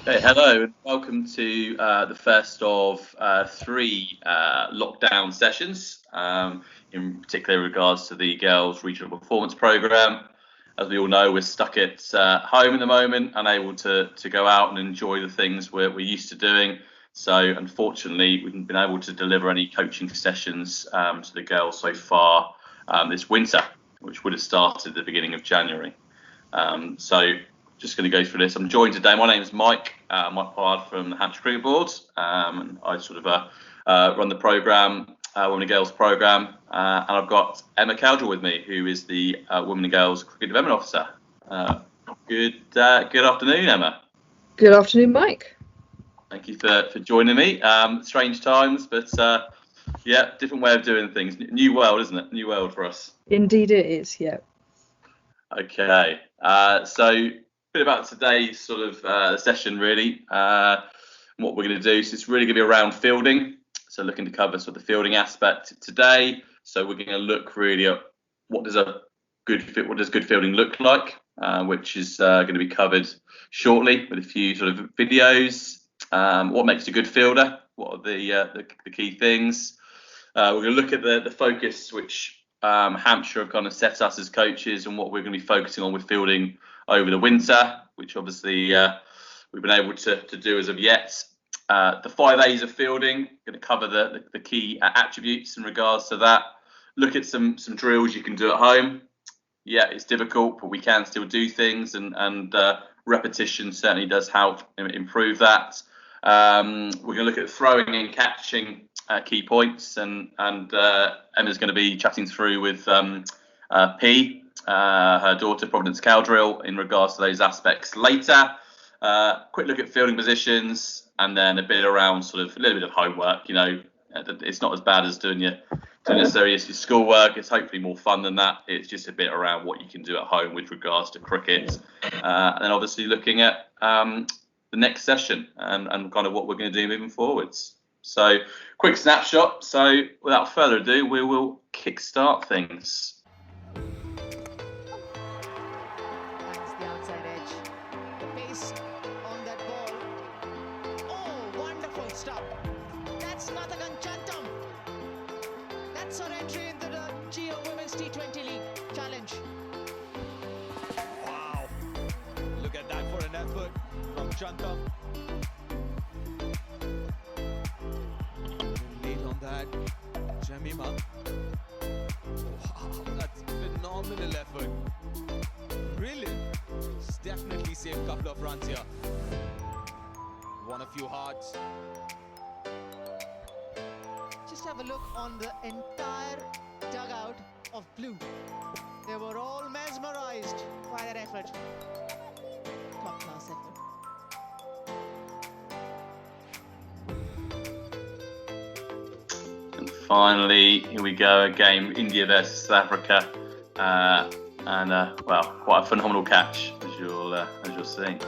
Hey, hello, and welcome to the first of three lockdown sessions, in particular regards to the Girls Regional Performance Programme. As we all know, we're stuck at home at the moment, unable to go out and enjoy the things we're used to doing. So unfortunately, we haven't been able to deliver any coaching sessions to the girls so far this winter, which would have started at the beginning of January. So just going to go through this. I'm joined today. My name is Mike Pollard from the Hampshire Cricket Board. And I sort of run the programme, Women and Girls programme. And I've got Emma Cowdrill with me, who is the Women and Girls Cricket Development Officer. Good afternoon, Emma. Good afternoon, Mike. Thank you for joining me. Strange times, but yeah, different way of doing things. New world, isn't it? New world for us. Indeed it is, yeah. Okay, so a bit about today's sort of session, really. What we're going to do, so it's really going to be around fielding. So looking to cover sort of the fielding aspect today. So we're going to look really at what does good fielding look like, which is going to be covered shortly with a few sort of videos. What makes a good fielder? What are the key things? We're going to look at the focus which Hampshire have kind of set us as coaches and what we're going to be focusing on with fielding over the winter, which obviously we've been able to do as of yet. The 5 A's of fielding, going to cover the key attributes in regards to that. Look at some drills you can do at home. Yeah, it's difficult, but we can still do things, and repetition certainly does help improve that. We're going to look at throwing and catching key points, and Emma's going to be chatting through with P, her daughter, Providence Cowdrill, in regards to those aspects later. Quick look at fielding positions, and then a bit around sort of a little bit of homework. You know, it's not as bad as doing necessarily your schoolwork. It's hopefully more fun than that. It's just a bit around what you can do at home with regards to cricket, and then obviously looking at the next session and kind of what we're going to do moving forwards. So, quick snapshot. So, without further ado, we will kickstart things. Finds the outside edge. The pace on that ball. Oh, wonderful stop. That's Natagan Chantam. That's her entry into the Geo Women's T20 League Challenge. Wow. Look at that for an effort from Chantam. Late on that, Jemima. Wow, that's phenomenal effort. Brilliant. She's definitely saved a couple of runs here. Won a few hearts. Just have a look on the entire dugout of blue. They were all mesmerized by that effort. Top class effort. And finally, here we go, a game, India versus South Africa, and well, quite a phenomenal catch, as you'll see.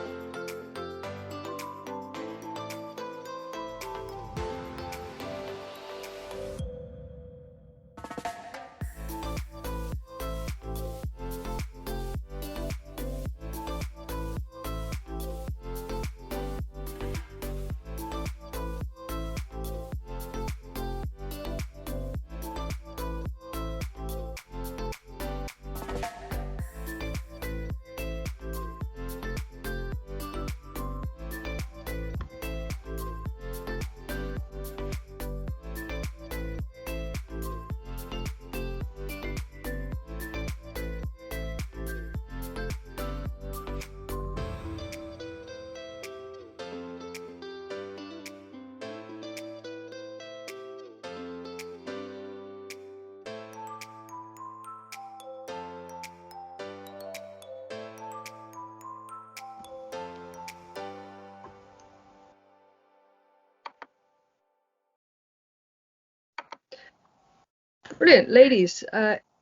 Brilliant. Ladies,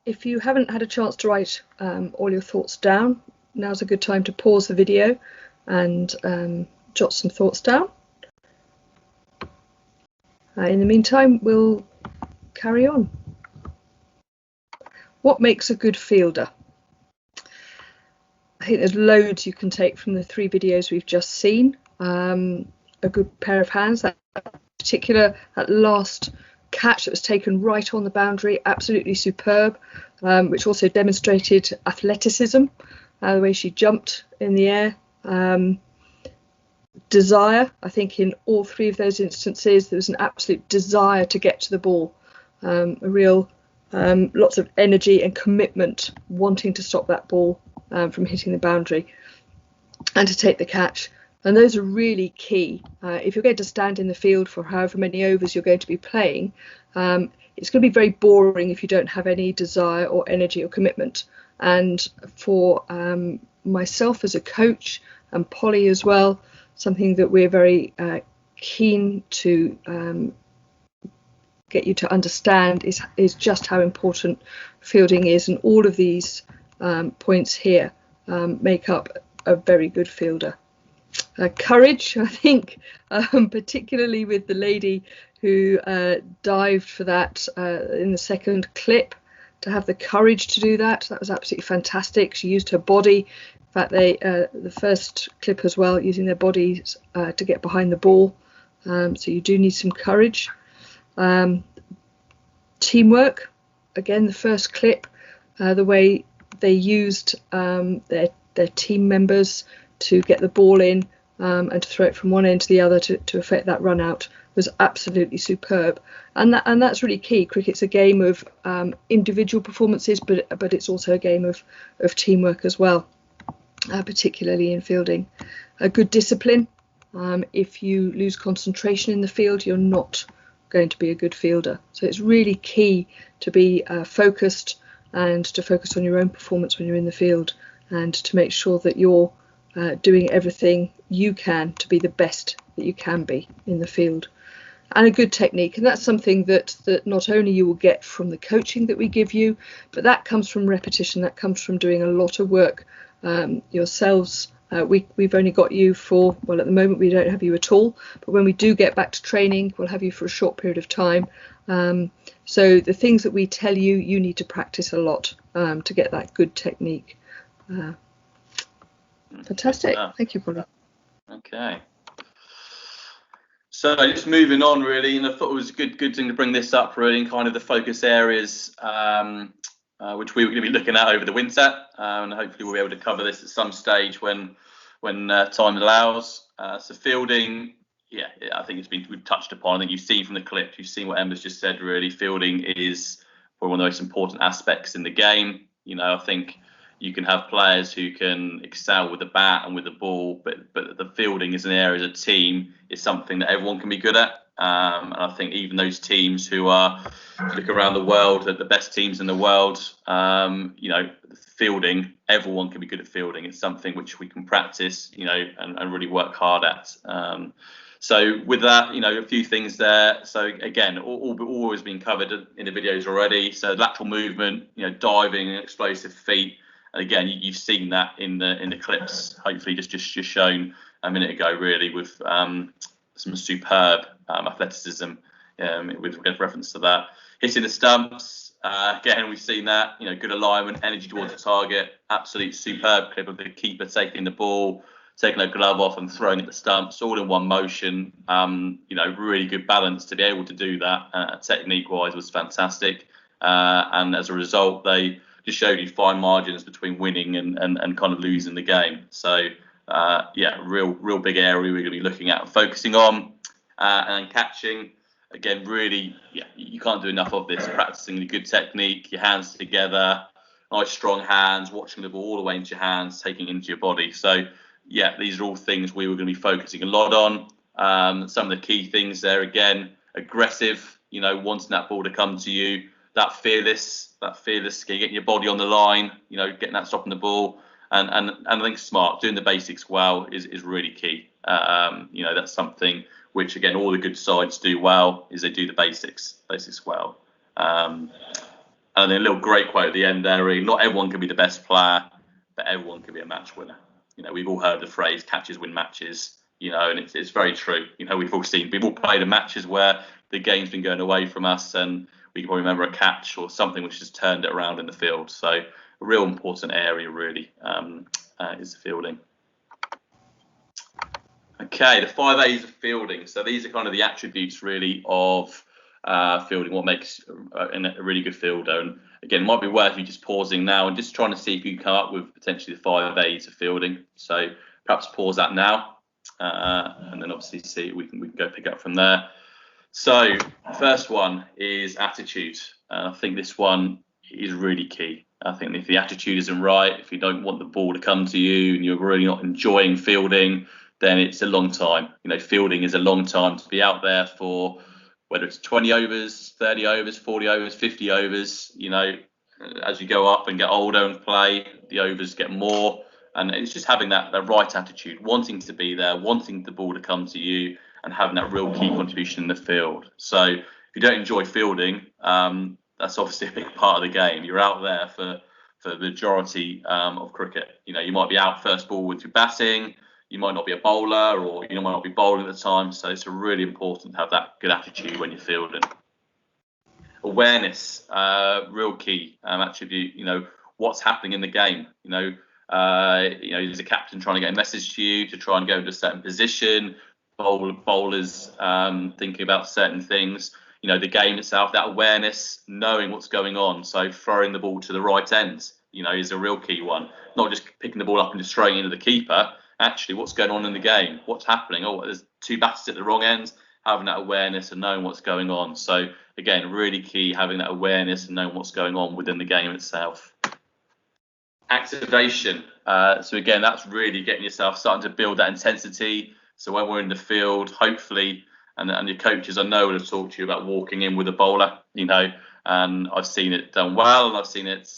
if you haven't had a chance to write all your thoughts down, now's a good time to pause the video and jot some thoughts down. In the meantime, we'll carry on. What makes a good fielder? I think there's loads you can take from the 3 videos we've just seen. a good pair of hands. That last catch that was taken right on the boundary, absolutely superb, which also demonstrated athleticism, the way she jumped in the air. Desire, I think in all three of those instances, there was an absolute desire to get to the ball, a real lots of energy and commitment, wanting to stop that ball from hitting the boundary and to take the catch. And those are really key. If you're going to stand in the field for however many overs you're going to be playing, it's going to be very boring if you don't have any desire or energy or commitment. And for myself as a coach, and Polly as well, something that we're very keen to get you to understand is just how important fielding is, and all of these points here make up a very good fielder. Courage, I think, particularly with the lady who dived for that in the second clip, to have the courage to do that was absolutely fantastic. She used her body. In fact, the first clip as well, using their bodies to get behind the ball. So you do need some courage. Teamwork, again, the first clip, the way they used their team members to get the ball in and to throw it from one end to the other to affect that run out was absolutely superb. And that's really key. Cricket's a game of individual performances, but it's also a game of teamwork as well, particularly in fielding. A good discipline. If you lose concentration in the field, you're not going to be a good fielder. So it's really key to be focused and to focus on your own performance when you're in the field, and to make sure that you're doing everything you can to be the best that you can be in the field. And a good technique, and that's something that not only you will get from the coaching that we give you, but that comes from repetition, that comes from doing a lot of work yourselves. We've only got you for, well, at the moment we don't have you at all, but when we do get back to training, we'll have you for a short period of time. So the things that we tell you, you need to practice a lot to get that good technique. Fantastic. Thank you, Polly. Okay. So just moving on, really, and I thought it was a good thing to bring this up, really, in kind of the focus areas which we were going to be looking at over the winter, and hopefully we'll be able to cover this at some stage when time allows. So fielding, yeah, I think we've touched upon. I think you've seen from the clip, you've seen what Emma's just said. Really, fielding is probably one of the most important aspects in the game. You know, I think you can have players who can excel with the bat and with the ball, but the fielding as an area, as a team, is something that everyone can be good at. And I think even those teams who are, look around the world, at the best teams in the world, you know, fielding, everyone can be good at fielding. It's something which we can practice, you know, and really work hard at. So with that, you know, a few things there. So again, all has been covered in the videos already. So lateral movement, you know, diving, explosive feet. And again, you've seen that in the clips, hopefully just shown a minute ago, really, with some superb athleticism with reference to that. Hitting the stumps, again, we've seen that, you know, good alignment, energy towards the target, absolute superb clip of the keeper taking the ball, taking a glove off and throwing at the stumps, all in one motion. You know, really good balance to be able to do that. Technique-wise was fantastic. And as a result, they just showed you fine margins between winning and kind of losing the game. So yeah, real big area we're going to be looking at and focusing on. And catching, again, really, yeah, you can't do enough of this. Practicing the good technique, your hands together, nice strong hands, watching the ball all the way into your hands, taking it into your body. So yeah, these are all things we were going to be focusing a lot on. Some of the key things there, again, aggressive, you know, wanting that ball to come to you, that fearless, getting your body on the line, you know, getting that stopping the ball, and I think smart, doing the basics well is really key. You know, that's something which, again, all the good sides do well, is they do the basics well. And then a little great quote at the end there, really, not everyone can be the best player, but everyone can be a match winner. You know, we've all heard the phrase catches win matches, you know, and it's very true. You know, we've all played in matches where the game's been going away from us, and we can probably remember a catch or something which has turned it around in the field. So a real important area, really, is the fielding. Okay. Okay, the 5 A's of fielding. So these are kind of the attributes really of fielding, what makes a really good fielder. And again, it might be worth you just pausing now and just trying to see if you can come up with potentially the 5 A's of fielding. So perhaps pause that now, and then obviously see we can go pick up from there. So first one is attitude. I think this one is really key. I think if the attitude isn't right, if you don't want the ball to come to you and you're really not enjoying fielding, then it's a long time. Fielding is a long time to be out there for, whether it's 20 overs, 30 overs, 40 overs, 50 overs. As you go up and get older and play, the overs get more. And it's just having that right attitude, wanting to be there, wanting the ball to come to you, and having that real key contribution in the field. So if you don't enjoy fielding, that's obviously a big part of the game. You're out there for the majority of cricket. You might be out first ball with your batting. You might not be a bowler, or you might not be bowling at the time. So it's really important to have that good attitude when you're fielding. Awareness, real key attribute. What's happening in the game. There's a captain trying to get a message to you to try and go into a certain position. Bowlers thinking about certain things. The game itself, that awareness, knowing what's going on. So throwing the ball to the right end, is a real key one. Not just picking the ball up and just throwing it into the keeper. Actually, what's going on in the game? What's happening? Oh, there's 2 batters at the wrong end. Having that awareness and knowing what's going on. So again, really key, having that awareness and knowing what's going on within the game itself. Activation. So again, that's really getting yourself starting to build that intensity. So when we're in the field, hopefully, and your coaches I know will have talked to you about walking in with a bowler, and I've seen it done well, and I've seen it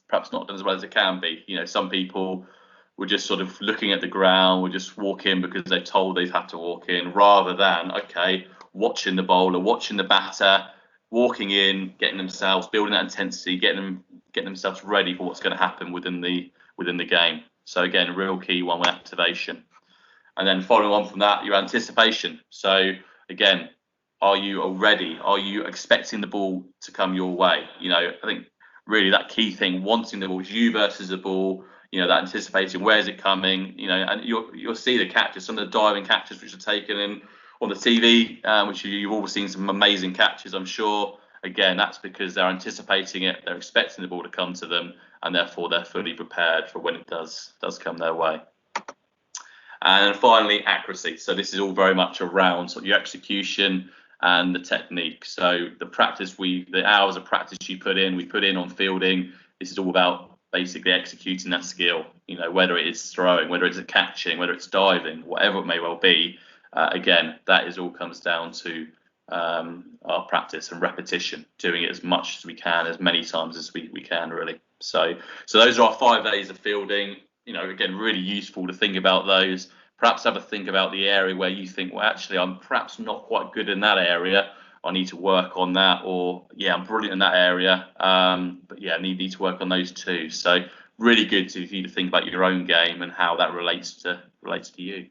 perhaps not done as well as it can be. Some people were just sort of looking at the ground, would just walk in because they're told they've had to walk in, rather than, watching the bowler, watching the batter, walking in, getting themselves, building that intensity, getting themselves ready for what's going to happen within the game. So again, a real key one with activation. And then following on from that, your anticipation. So again, are you ready? Are you expecting the ball to come your way? I think really that key thing, wanting the ball, is you versus the ball. That anticipating, where's it coming? And you'll see the catches, some of the diving catches which are taken in on the TV, which you've all seen some amazing catches, I'm sure. Again, that's because they're anticipating it, they're expecting the ball to come to them, and therefore they're fully prepared for when it does come their way. And then finally, accuracy. So this is all very much around sort of your execution and the technique. So the hours of practice we put in on fielding. This is all about basically executing that skill. Whether it is throwing, whether it's catching, whether it's diving, whatever it may well be. Again, that is all comes down to our practice and repetition, doing it as much as we can, as many times as we can, really. So those are our 5 A's of fielding. Again, really useful to think about those. Perhaps have a think about the area where you think, well, actually, I'm perhaps not quite good in that area. I need to work on that, or I'm brilliant in that area. But I need to work on those too. So really good for you to think about your own game and how that relates to you.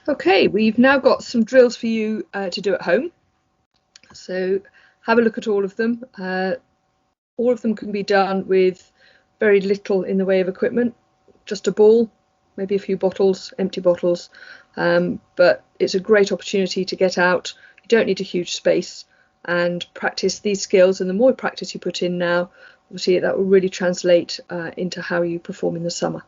Okay, we've now got some drills for you to do at home. So have a look at all of them. All of them can be done with very little in the way of equipment, just a ball, maybe a few bottles, empty bottles. But it's a great opportunity to get out. You don't need a huge space, and practice these skills. And the more practice you put in now, obviously that will really translate into how you perform in the summer.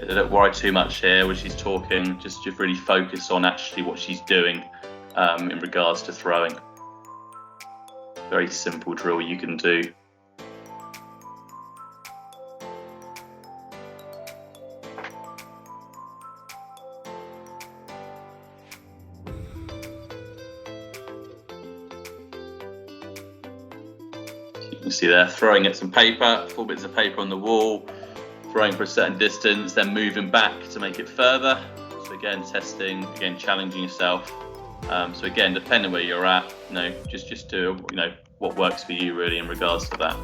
Don't worry too much here when she's talking, just really focus on actually what she's doing in regards to throwing. Very simple drill you can do. You see there, throwing at some paper, 4 bits of paper on the wall, throwing for a certain distance, then moving back to make it further. So again, testing, again, challenging yourself. So again, depending where you're at, just do, what works for you really in regards to that.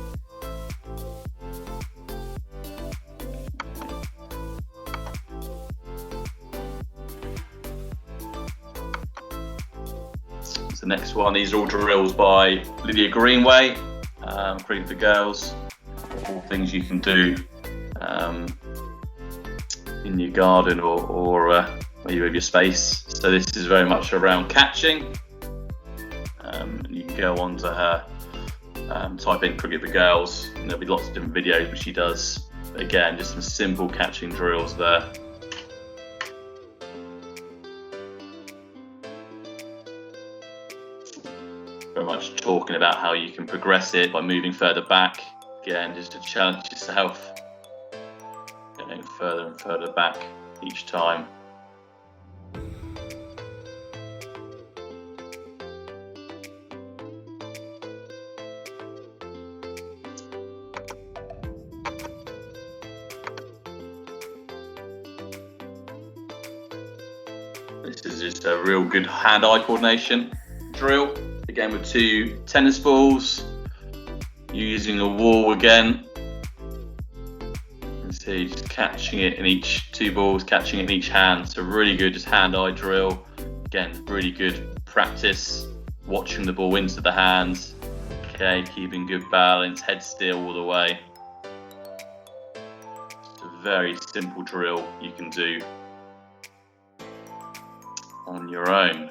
So the next one, these are all drills by Lydia Greenway, Green for Girls. All things you can do in your garden or where you have your space. So this is very much around catching. You can go on to her, type in Cricket for Girls, and there'll be lots of different videos which she does. Again, just some simple catching drills there. Very much talking about how you can progress it by moving further back. Again, just to challenge yourself, going further and further back each time. This is just a real good hand-eye coordination drill. Again, with 2 tennis balls, using a wall again. You see, just catching it in each 2 balls, catching it in each hand. So really good, just hand-eye drill. Again, really good practice. Watching the ball into the hands. Okay, keeping good balance, head still all the way. Just a very simple drill you can do on your own.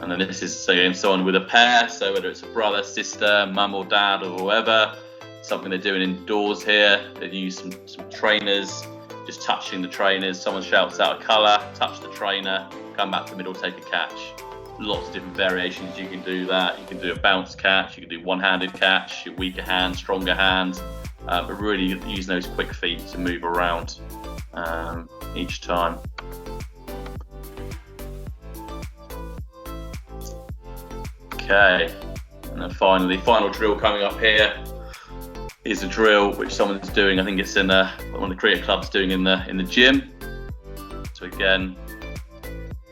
And then this is again someone with a pair, so whether it's a brother, sister, mum or dad or whoever, something they're doing indoors here. They've used some trainers, just touching the trainers. Someone shouts out a colour, touch the trainer, come back to the middle, take a catch. Lots of different variations you can do that. You can do a bounce catch, you can do one-handed catch, your weaker hand, stronger hand, but really using those quick feet to move around each time. Okay, and then finally, final drill coming up here is a drill which someone's doing. I think it's in one of the cricket clubs doing in the gym. So again,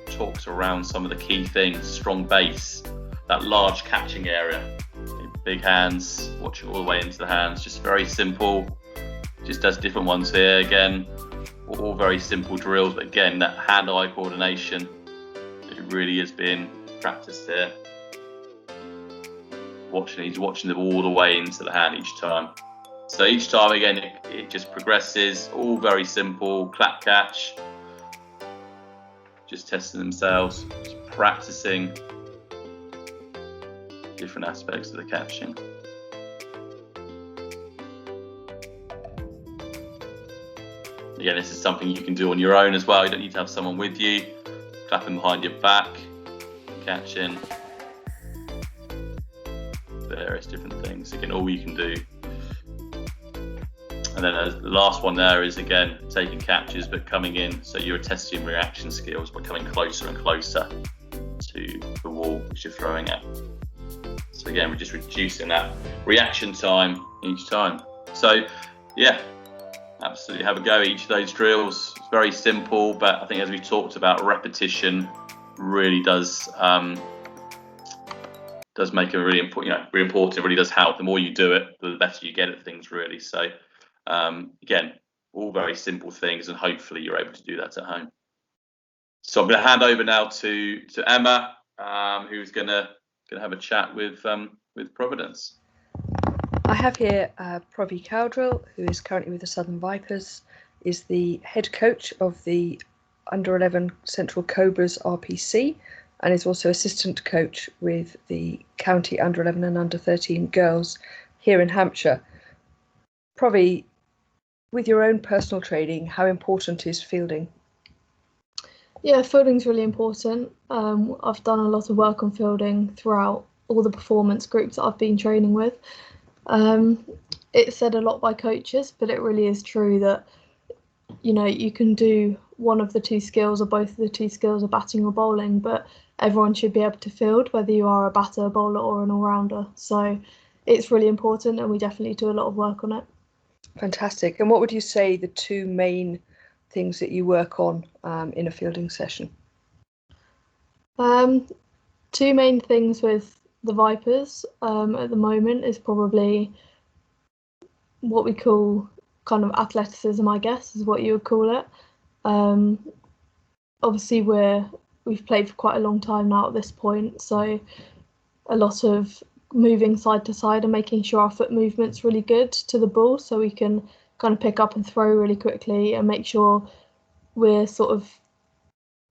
talks around some of the key things: strong base, that large catching area, big hands, watch it all the way into the hands. Just very simple. Just does different ones here. Again, all very simple drills, but again, that hand-eye coordination, it really is being practiced here. He's watching them all the way into the hand each time. So each time, again, it just progresses, all very simple, clap catch, just testing themselves, just practicing different aspects of the catching. Again, this is something you can do on your own as well. You don't need to have someone with you. Clapping behind your back, catching. Various different things. Again, all you can do. And then the last one there is again taking catches but coming in, so you're testing reaction skills by coming closer and closer to the wall which you're throwing at. So again, we're just reducing that reaction time each time. So yeah, absolutely have a go at each of those drills. It's very simple, but I think as we talked about, repetition really does make it really important. Really important. It really does help. The more you do it, the better you get at things, really. So again, all very simple things, and hopefully you're able to do that at home. So I'm going to hand over now to Emma, who's going to have a chat with Providence. I have here Provi Cowdrill, who is currently with the Southern Vipers, is the head coach of the Under-11 Central Cobras RPC, and is also assistant coach with the County Under-11 and Under-13 girls here in Hampshire. Provi, with your own personal training, how important is fielding? Yeah, fielding's really important. I've done a lot of work on fielding throughout all the performance groups that I've been training with. It's said a lot by coaches, but it really is true that, you can do one of the two skills or both of the two skills are batting or bowling, but everyone should be able to field, whether you are a batter, a bowler or an all-rounder. So it's really important, and we definitely do a lot of work on it. Fantastic. And what would you say the two main things that you work on in a fielding session? Two main things with the Vipers at the moment is probably what we call kind of athleticism, I guess, is what you would call it. Obviously, we've played for quite a long time now at this point, so a lot of moving side to side and making sure our foot movement's really good to the ball, so we can kind of pick up and throw really quickly and make sure we're sort of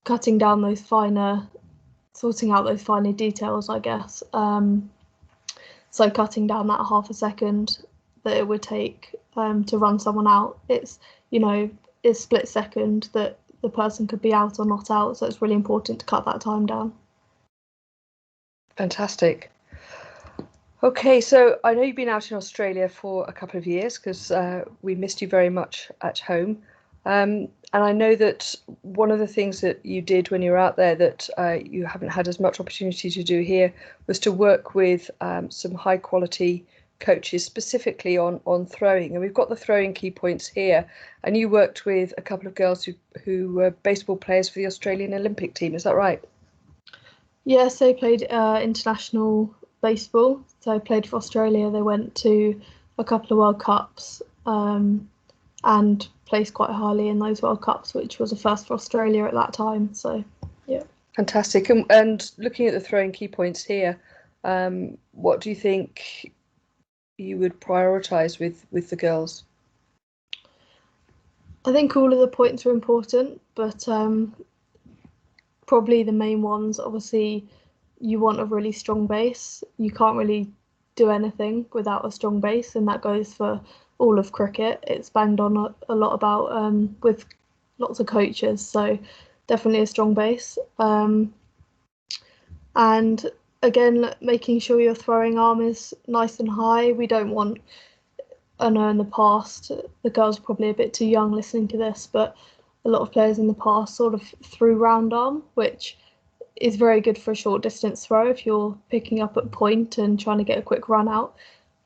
sorting out those finer details, I guess. So cutting down that half a second that it would take to run someone out. It's split second that the person could be out or not out, so it's really important to cut that time down. Fantastic. Okay, so I know you've been out in Australia for a couple of years because we missed you very much at home. And I know that one of the things that you did when you were out there that you haven't had as much opportunity to do here was to work with some high quality coaches specifically on throwing. And we've got the throwing key points here. And you worked with a couple of girls who were baseball players for the Australian Olympic team. Is that right? Yes, they played international baseball. So I played for Australia. They went to a couple of World Cups and placed quite highly in those World Cups, which was a first for Australia at that time. So, yeah. Fantastic. And looking at the throwing key points here, what do you think you would prioritise with the girls? I think all of the points are important, but probably the main ones, obviously, you want a really strong base. You can't really do anything without a strong base, and that goes for all of cricket. It's banged on a lot about with lots of coaches, so definitely a strong base. And again, making sure your throwing arm is nice and high. We don't want, I know in the past, the girls are probably a bit too young listening to this, but a lot of players in the past sort of threw round arm, which is very good for a short distance throw if you're picking up at point and trying to get a quick run out.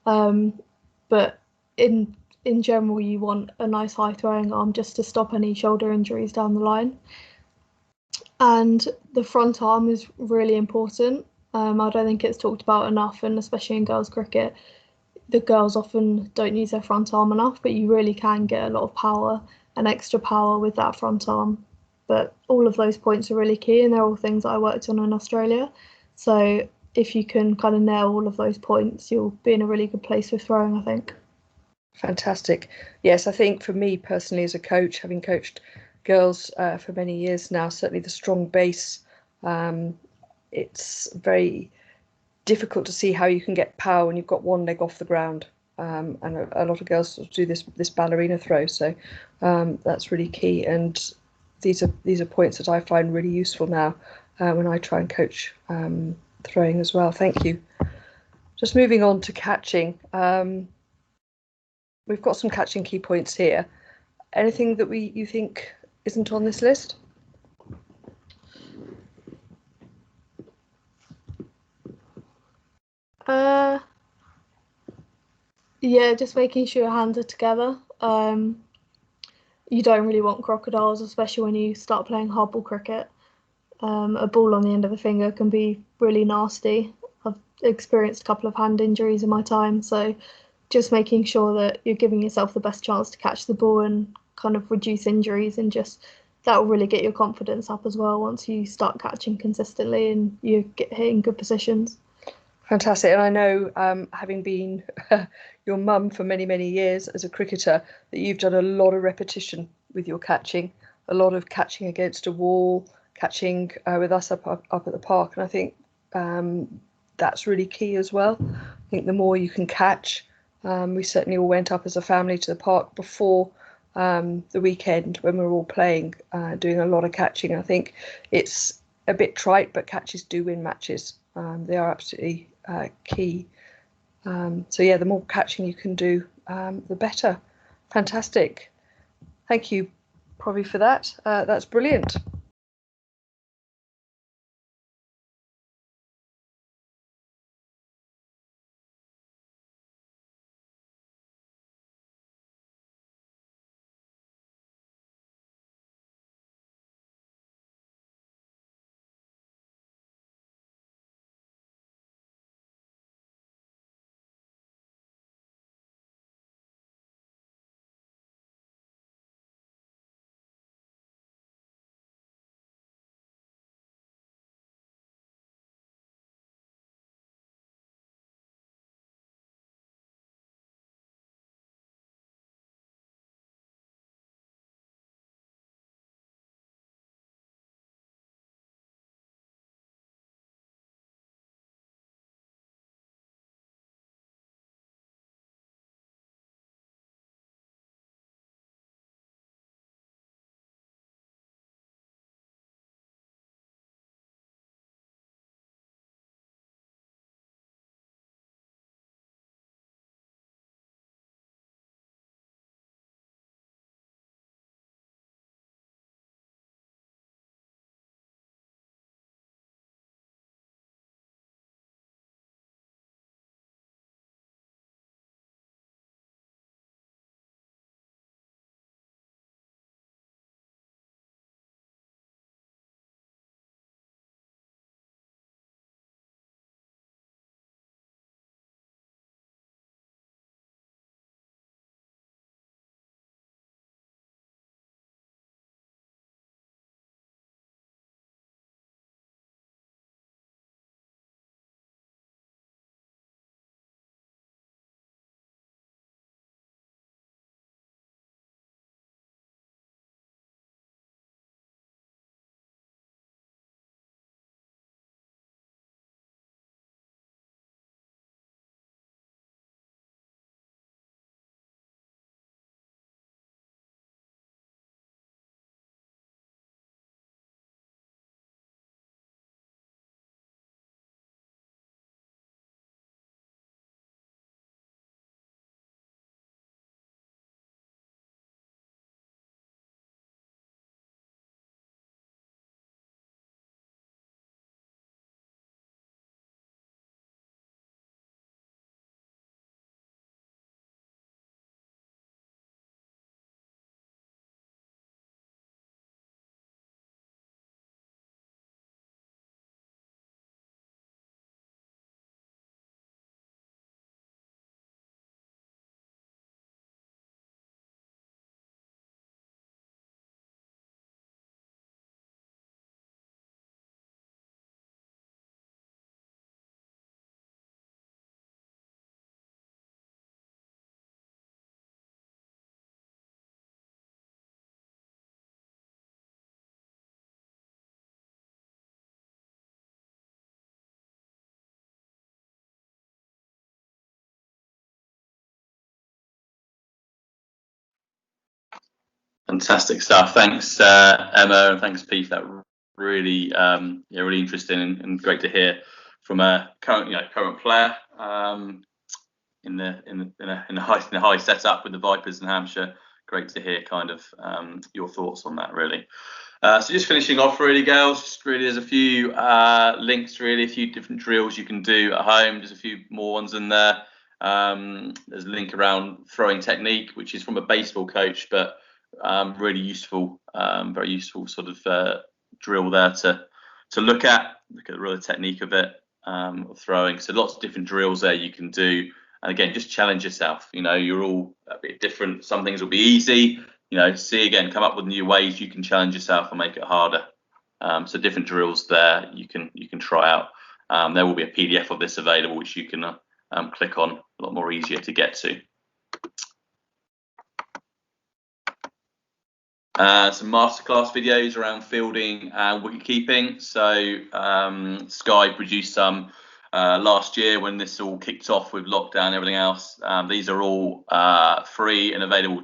But in general, you want a nice high throwing arm just to stop any shoulder injuries down the line. And the front arm is really important. I don't think it's talked about enough, and especially in girls cricket, the girls often don't use their front arm enough, but you really can get a lot of power and extra power with that front arm. But all of those points are really key, and they're all things that I worked on in Australia. So if you can kind of nail all of those points, you'll be in a really good place with throwing, I think. Fantastic. Yes, I think for me personally as a coach, having coached girls for many years now, certainly the strong base, it's very difficult to see how you can get power when you've got one leg off the ground. And a lot of girls do this ballerina throw, so that's really key. And these are points that I find really useful now when I try and coach throwing as well. Thank you. Just moving on to catching. We've got some catching key points here. Anything that you think isn't on this list? Yeah, just making sure your hands are together. You don't really want crocodiles, especially when you start playing hardball cricket. A ball on the end of the finger can be really nasty. I've experienced a couple of hand injuries in my time, so just making sure that you're giving yourself the best chance to catch the ball and kind of reduce injuries, and just that will really get your confidence up as well once you start catching consistently and you get hitting good positions. Fantastic. And I know, having been your mum for many, many years as a cricketer, that you've done a lot of repetition with your catching, a lot of catching against a wall, catching with us up at the park. And I think that's really key as well. I think the more you can catch, we certainly all went up as a family to the park before the weekend when we were all playing, doing a lot of catching. I think it's a bit trite, but catches do win matches. They are absolutely key. So yeah, the more catching you can do, the better. Fantastic. Thank you, Provi, for that. That's brilliant. Fantastic stuff. Thanks, Emma, and thanks, Pete. That really, really interesting and great to hear from a current player in the high setup with the Vipers in Hampshire. Great to hear kind of your thoughts on that, really. So just finishing off, really, girls. Just really, there's a few links, really, a few different drills you can do at home. There's a few more ones in there. There's a link around throwing technique, which is from a baseball coach, but really useful, very useful sort of drill there to look at the real technique of it, of throwing. So lots of different drills there you can do. And again, just challenge yourself. You're all a bit different. Some things will be easy. Come up with new ways you can challenge yourself and make it harder. So different drills there you can try out. There will be a PDF of this available, which you can click on, a lot more easier to get to. Some masterclass videos around fielding and wicket keeping. So Sky produced some last year when this all kicked off with lockdown and everything else. These are all free and available to